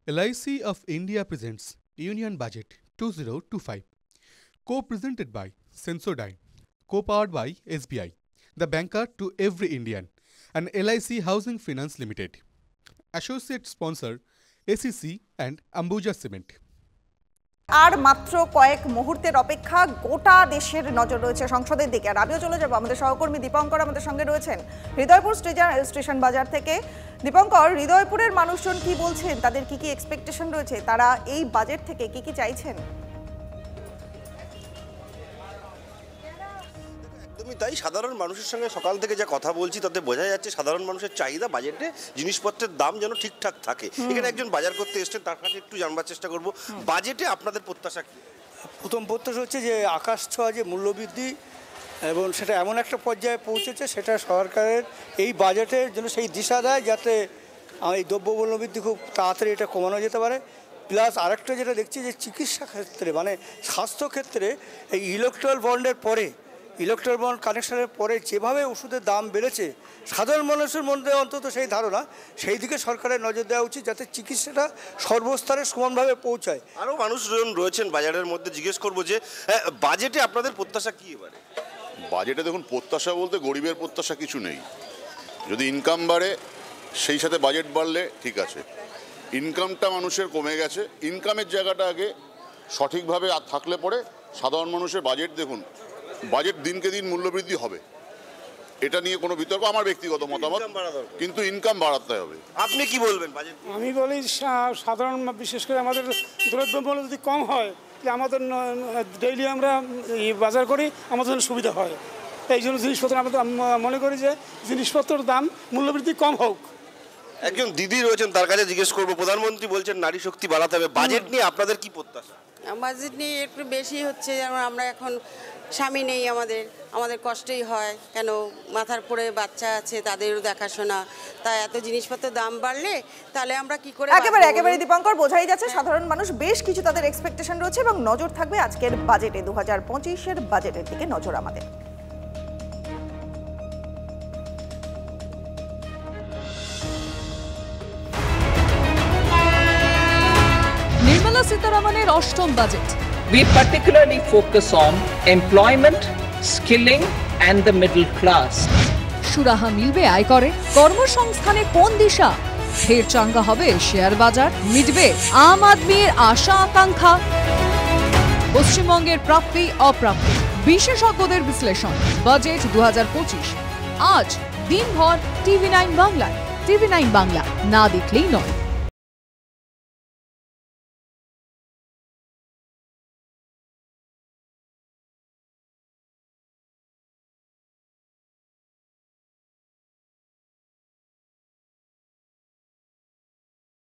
LIC of India presents Union Budget 2025, co-presented by Sensodyne, co-powered by SBI, the banker to every Indian, and LIC Housing Finance Limited. Associate sponsor ACC and Ambuja Cement. আর মাত্র কয়েক মুহূর্তের অপেক্ষা, গোটা দেশের নজর রয়েছে সংসদের দিকে। আর আমিও চলে যাব, আমাদের সহকর্মী দীপঙ্কর আমাদের সঙ্গে রয়েছেন হৃদয়পুর স্টেশন বাজার থেকে। দীপঙ্কর, হৃদয়পুরের মানুষজন কি বলছেন, তাদের কি কি এক্সপেকটেশন রয়েছে, তারা এই বাজেট থেকে কি কি চাইছেন? একদমই তাই, সাধারণ মানুষের সঙ্গে সকাল থেকে যা কথা বলছি তাতে বোঝা যাচ্ছে সাধারণ মানুষের চাহিদা বাজেটে জিনিসপত্রের দাম যেন ঠিকঠাক থাকে। এখানে একজন বাজার করতে এসছেন, তার কাছে একটু জানবার চেষ্টা করব বাজেটে আপনাদের প্রত্যাশা কি? প্রথম প্রত্যাশা হচ্ছে যে আকাশ ছোঁয়া যে মূল্যবৃদ্ধি এবং সেটা এমন একটা পর্যায়ে পৌঁছেছে, সেটা সরকারের এই বাজেটের জন্য সেই দিশা দেয় যাতে এই দ্রব্যমূল্যবৃদ্ধি খুব তাড়াতাড়ি এটা কমানো যেতে পারে। প্লাস আরেকটা যেটা দেখছি যে চিকিৎসা ক্ষেত্রে মানে স্বাস্থ্যক্ষেত্রে এই ইলেকট্রাল বন্ডের পরে ইলেকট্রাল বন্ড কানেকশনের পরে যেভাবে ওষুধের দাম বেড়েছে, সাধারণ মানুষের মধ্যে অন্তত সেই ধারণা, সেই দিকে সরকারের নজর দেওয়া উচিত যাতে চিকিৎসাটা সর্বস্তরে সমানভাবে পৌঁছায়। আরও মানুষজন রয়েছেন বাজারের মধ্যে, জিজ্ঞেস করবো যে বাজেটে আপনাদের প্রত্যাশা কী এবারে? বাজেটে দেখুন, প্রত্যাশা বলতে গরিবের প্রত্যাশা কিছু নেই। যদি ইনকাম বাড়ে সেই সাথে বাজেট বাড়লে ঠিক আছে। ইনকামটা মানুষের কমে গেছে, ইনকামের জায়গাটা আগে সঠিকভাবে থাকলে পরে সাধারণ মানুষের বাজেট দেখুন, বাজেট দিনকে দিন মূল্যবৃদ্ধি হবে, এটা নিয়ে কোনো বিতর্ক আমার ব্যক্তিগত মতামত, কিন্তু ইনকাম বাড়াতে হবে। আপনি কি বলবেন বাজেট? আমি বলি সাধারণ, বিশেষ করে আমাদের দ্রব্যমূল্য যদি কম হয়, আমাদের ডেইলি আমরা বাজার করি, আমাদের জন্য সুবিধা হয়। এই জন্য জিনিসপত্র আমাদের মনে করি যে জিনিসপত্রের দাম মূল্যবৃদ্ধি কম হোক। একজন দিদি রয়েছেন, তার কাছে জিজ্ঞেস করবো, প্রধানমন্ত্রী বলছেন নারী শক্তি বাড়াতে হবে, বাজেট নিয়ে আপনাদের কি প্রত্যাশা? বাজেট নিয়ে একটু বেশি হচ্ছে, যেমন আমরা এখন স্বামী নেই, আমাদের কষ্টই হয়, কেন মাথার পরে বাচ্চা আছে, তাদেরও দেখাশোনা, তাই এত জিনিসপত্রের দাম বাড়লে তাহলে আমরা কি করে? একেবারে দীপঙ্কর, বোঝাই যাচ্ছে সাধারণ মানুষ বেশ কিছু তাদের এক্সপেকটেশন রয়েছে এবং নজর থাকবে আজকের বাজেটে, 2025-এর বাজেটের দিকে নজর আমাদের। নির্মলা সীতারামনের অষ্টম budget. We particularly focus on employment, skilling and the middle class. সুরাহা মিলবে আয়করে, কর্মসংস্থানে কোন দিশা, ফের চাঙ্গা হবে শেয়ার বাজার, মিটবে আম আদমির আশা আকাঙ্ক্ষা, পশ্চিমবঙ্গের প্রাপ্তি অপ্রাপ্তি, বিশেষজ্ঞদের বিশ্লেষণ। বাজেট 2025 আজ দিনভর TV9 বাংলায়। TV9 বাংলা, না দেখলেই নয়।